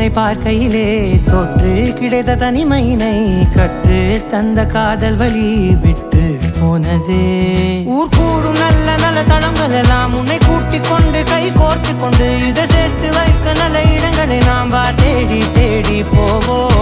உன்னை பார்க்கையிலே தொற்று கிடைத்த தனிமையினை கற்று தந்த காதல் வழி விட்டு போனதே. ஊர் கூடும் நல்ல நல்ல தளங்கள் எல்லாம் உன்னை கூட்டிக் கொண்டு கை கோர்த்து கொண்டு இதை சேர்த்து வைக்க நல்ல இடங்களை நாம் தேடி தேடி போவோம்.